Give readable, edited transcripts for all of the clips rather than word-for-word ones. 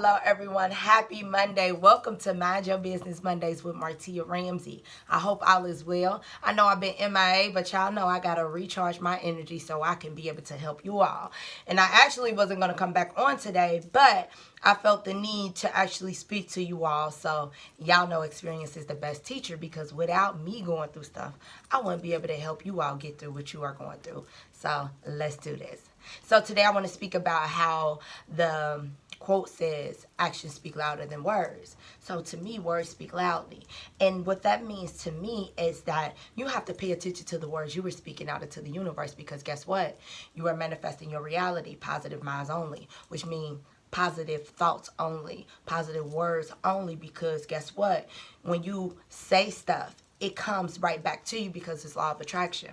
Hello everyone, happy Monday. Welcome to Mind Your Business Mondays with Martia Ramsey. I hope all is well. I know I've been MIA, but y'all know I gotta recharge my energy so I can be able to help you all. And I actually wasn't gonna come back on today, but I felt the need to actually speak to you all. So y'all know experience is the best teacher, because without me going through stuff, I wouldn't be able to help you all get through what you are going through. So let's do this. So today I want to speak about how the quote says actions speak louder than words. So to me, words speak loudly. And what that means to me is that you have to pay attention to the words you were speaking out into the universe, because guess what? You are manifesting your reality, positive minds only, which means positive thoughts only, positive words only, because guess what? When you say stuff, it comes right back to you because it's law of attraction.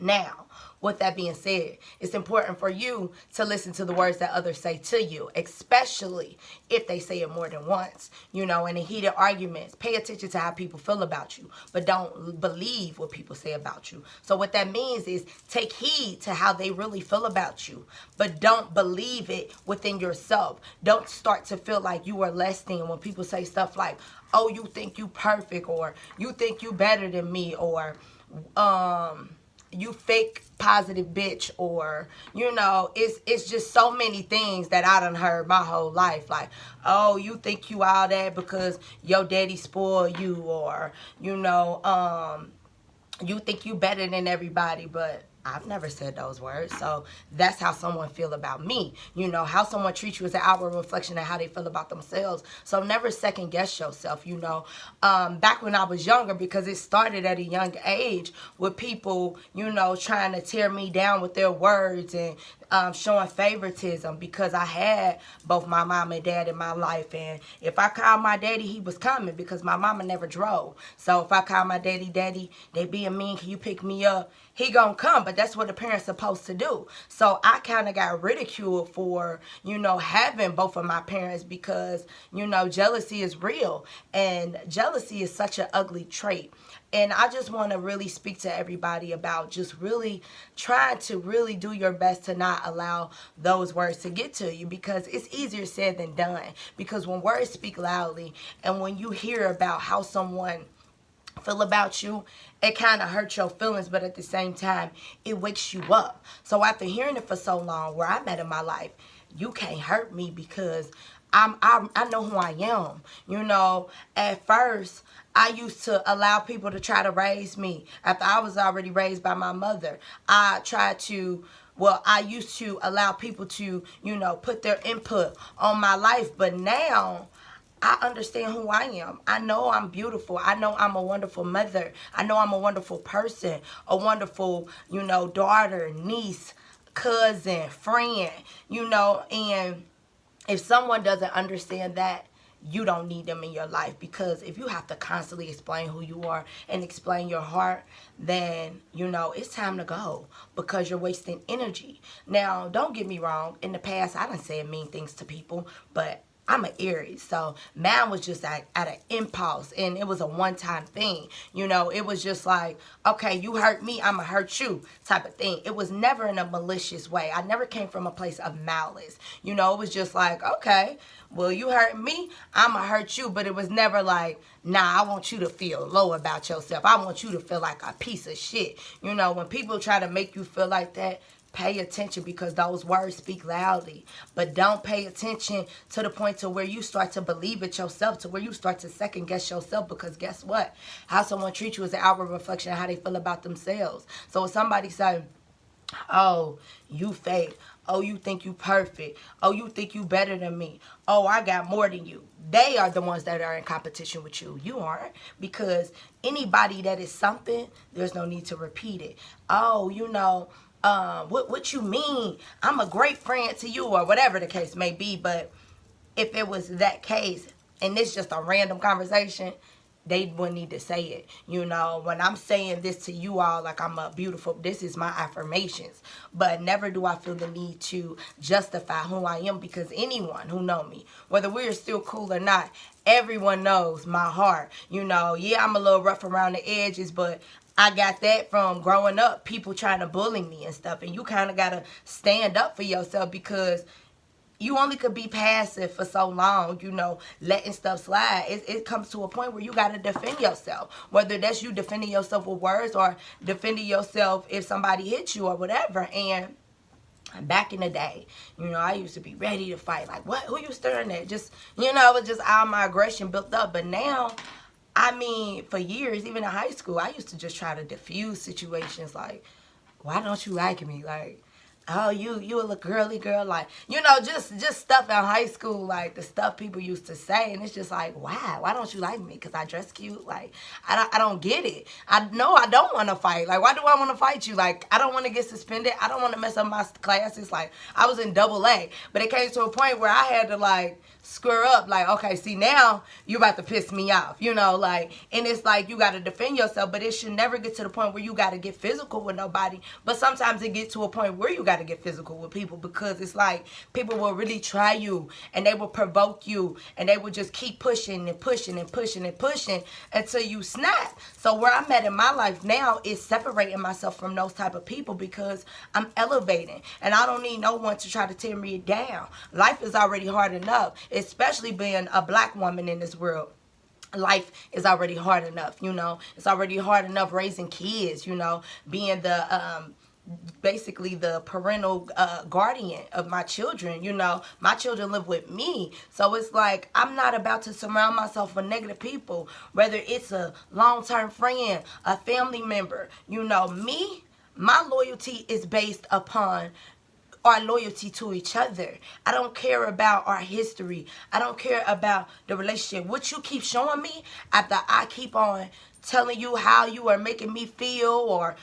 Now, with that being said, it's important for you to listen to the words that others say to you, especially if they say it more than once. In heated arguments, pay attention to how people feel about you, but don't believe what people say about you. So what that means is take heed to how they really feel about you, but don't believe it within yourself. Don't start to feel like you are less than when people say stuff like, oh, you think you perfect, or you think you better than me, or you fake positive bitch, or it's just so many things that I done heard my whole life, like, oh, you think you all that because your daddy spoiled you, or you think you better than everybody. But I've never said those words. So that's how someone feel about me. How someone treats you is an outward reflection of how they feel about themselves. So never second guess yourself. Back when I was younger, because it started at a young age with people, trying to tear me down with their words and showing favoritism, because I had both my mom and dad in my life. And if I called my daddy, he was coming, because my mama never drove. So if I call my daddy, they being mean, can you pick me up? He gonna come, but that's what a parent's supposed to do. So I kind of got ridiculed for, having both of my parents, because, jealousy is real, and jealousy is such an ugly trait. And I just want to really speak to everybody about just really trying to really do your best to not allow those words to get to you, because it's easier said than done. Because when words speak loudly, and when you hear about how someone feel about you, it kind of hurts your feelings, but at the same time, it wakes you up. So after hearing it for so long, where I'm at in my life, you can't hurt me, because I know who I am. At first, I used to allow people to try to raise me after I was already raised by my mother. I used to allow people to, put their input on my life. But now I understand who I am. I know I'm beautiful. I know I'm a wonderful mother. I know I'm a wonderful person, a wonderful, daughter, niece, cousin, friend, and if someone doesn't understand that, you don't need them in your life. Because if you have to constantly explain who you are and explain your heart, then it's time to go, because you're wasting energy. Now, don't get me wrong, in the past I done said mean things to people, but I'm an Aries, so mine was just at an impulse, and it was a one-time thing. It was just like, okay, you hurt me, I'ma hurt you type of thing. It was never in a malicious way. I never came from a place of malice. It was just like, okay, well, you hurt me, I'ma hurt you. But it was never like, nah, I want you to feel low about yourself. I want you to feel like a piece of shit. When people try to make you feel like that, pay attention, because those words speak loudly. But don't pay attention to the point to where you start to believe it yourself, to where you start to second guess yourself, because guess what? How someone treats you is an outward reflection of how they feel about themselves. So if somebody say, oh, you fake, oh, you think you perfect, oh, you think you better than me, oh, I got more than you, they are the ones that are in competition with you. You aren't, because anybody that is something, there's no need to repeat it. Oh, what you mean? I'm a great friend to you, or whatever the case may be. But if it was that case, and it's just a random conversation, they wouldn't need to say it. When I'm saying this to you all, like I'm a beautiful, this is my affirmations. But never do I feel the need to justify who I am, because anyone who know me, whether we're still cool or not, everyone knows my heart. Yeah, I'm a little rough around the edges, but I got that from growing up, people trying to bully me and stuff. And you kind of got to stand up for yourself, because you only could be passive for so long, letting stuff slide. It comes to a point where you got to defend yourself, whether that's you defending yourself with words or defending yourself if somebody hits you or whatever. And back in the day, I used to be ready to fight. Like, what? Who you staring at? Just, it was just all my aggression built up. But now, I mean, for years, even in high school, I used to just try to diffuse situations. Like, why don't you like me? Like, oh, you a little girly girl. Like, just stuff in high school, like the stuff people used to say. And it's just like, why don't you like me? Because I dress cute? Like, I don't get it. I know I don't want to fight. Like, why do I want to fight you? Like, I don't want to get suspended. I don't want to mess up my classes. Like, I was in double A. But it came to a point where I had to, like, square up. Like, okay, see, now you're about to piss me off. Like, and it's like you got to defend yourself. But it should never get to the point where you got to get physical with nobody. But sometimes it gets to a point where you got to get physical with people, because it's like people will really try you and they will provoke you and they will just keep pushing and pushing and pushing and pushing until you snap. So where I'm at in my life now is separating myself from those type of people, because I'm elevating and I don't need no one to try to tear me down. Life is already hard enough, especially being a black woman in this world. Life is already hard enough, It's already hard enough raising kids, being the basically the parental guardian of my children. My children live with me, so it's like I'm not about to surround myself with negative people, whether it's a long-term friend, a family member. Me, my loyalty is based upon our loyalty to each other. I don't care about our history. I don't care about the relationship. What you keep showing me after I keep on telling you how you are making me feel, or,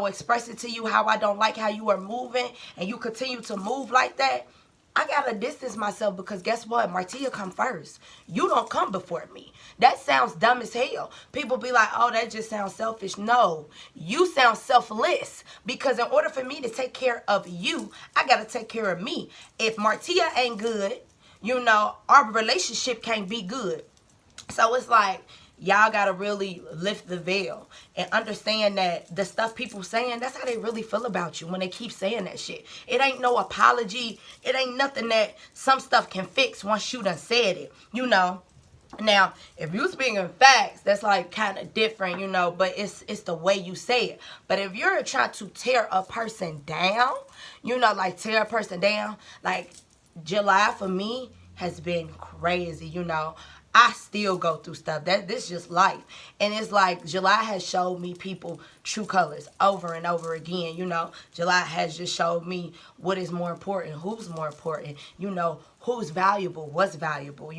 expressing to you how I don't like how you are moving, and you continue to move like that, I gotta distance myself, because guess what? Martia come first. You don't come before me. That sounds dumb as hell. People be like, oh, that just sounds selfish. No, you sound selfless, because in order for me to take care of you, I gotta take care of me. If Martia ain't good, our relationship can't be good. So it's like, y'all gotta really lift the veil and understand that the stuff people saying, that's how they really feel about you when they keep saying that shit. It ain't no apology. It ain't nothing that some stuff can fix once you done said it, Now, if you speaking facts, that's like kind of different, but it's the way you say it. But if you're trying to tear a person down, like tear a person down, like July for me has been crazy, I still go through stuff. This is just life. And it's like July has showed me people true colors over and over again. July has just showed me what is more important, who's more important, who's valuable, what's valuable,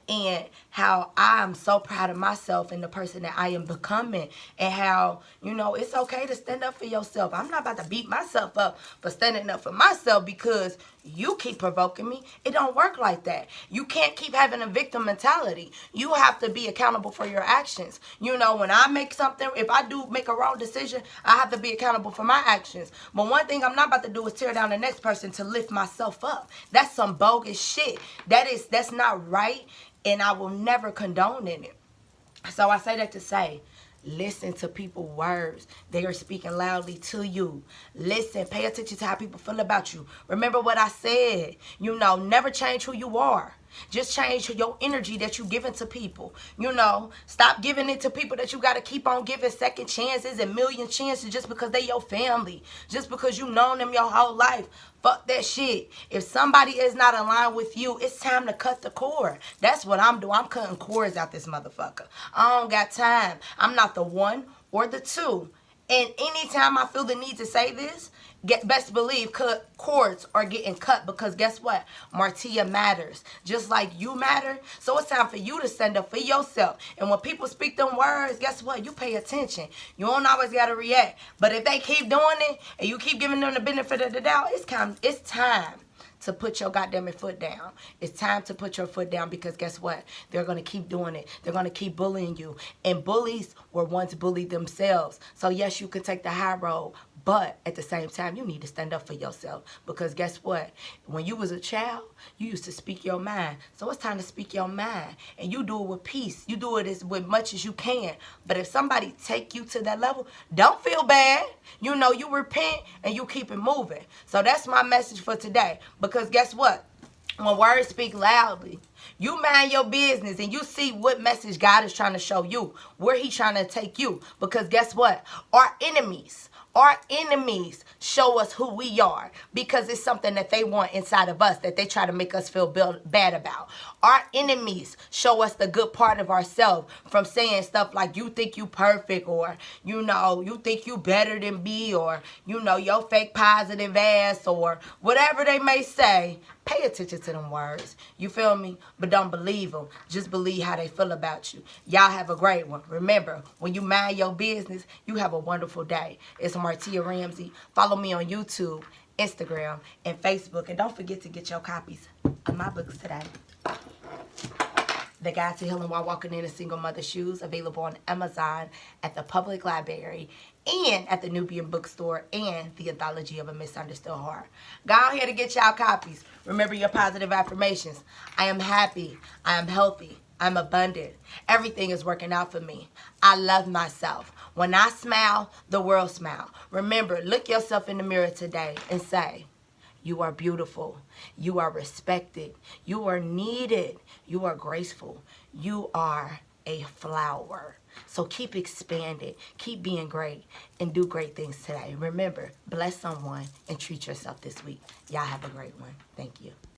and how I'm so proud of myself and the person that I am becoming, and how, it's okay to stand up for yourself. I'm not about to beat myself up for standing up for myself because you keep provoking me. It don't work like that. You can't keep having a victim mentality. You have to be accountable for your actions. When I make something, if I do make a wrong decision, I have to be accountable for my actions. But one thing I'm not about to do is tear down the next person to lift myself up. That's some bogus shit. That's not right, and I will never condone in it. So I say that to say, listen to people's words. They are speaking loudly to you. Listen, pay attention to how people feel about you. Remember what I said. Never change who you are. Just change your energy that you giving to people. Stop giving it to people that you got to keep on giving second chances and million chances just because they your family. Just because you known them your whole life. Fuck that shit. If somebody is not aligned with you, it's time to cut the cord. That's what I'm doing. I'm cutting cords out this motherfucker. I don't got time. I'm not the one or the two. And anytime I feel the need to say this, best believe cords are getting cut, because guess what? Martia matters. Just like you matter. So it's time for you to stand up for yourself. And when people speak them words, guess what? You pay attention. You don't always got to react. But if they keep doing it and you keep giving them the benefit of the doubt, it's time to put your goddamn foot down. It's time to put your foot down, because guess what? They're going to keep doing it. They're going to keep bullying you. And bullies were once bullied themselves. So yes, you can take the high road, but at the same time, you need to stand up for yourself, because guess what? When you was a child, you used to speak your mind. So it's time to speak your mind, and you do it with peace. You do it with much as you can. But if somebody take you to that level, don't feel bad. You repent and you keep it moving. So that's my message for today, because guess what? When words speak loudly, you mind your business and you see what message God is trying to show you, where He's trying to take you. Because guess what? Our enemies show us who we are because it's something that they want inside of us that they try to make us feel bad about. Our enemies show us the good part of ourselves from saying stuff like, you think you perfect, or, you think you better than me, or, your fake positive ass, or whatever they may say. Pay attention to them words. You feel me? But don't believe them. Just believe how they feel about you. Y'all have a great one. Remember, when you mind your business, you have a wonderful day. It's Martia Ramsey. Follow me on YouTube, Instagram, and Facebook. And don't forget to get your copies of my books today. The Guide to Healing While Walking in a Single Mother's Shoes, available on Amazon, at the Public Library, and at the Nubian Bookstore, and The Anthology of a Misunderstood Heart. Go out here to get y'all copies. Remember your positive affirmations. I am happy. I am healthy. I'm abundant. Everything is working out for me. I love myself. When I smile, the world smiles. Remember, look yourself in the mirror today and say, you are beautiful. You are respected. You are needed. You are graceful. You are a flower. So keep expanding. Keep being great. And do great things today. Remember, bless someone and treat yourself this week. Y'all have a great one. Thank you.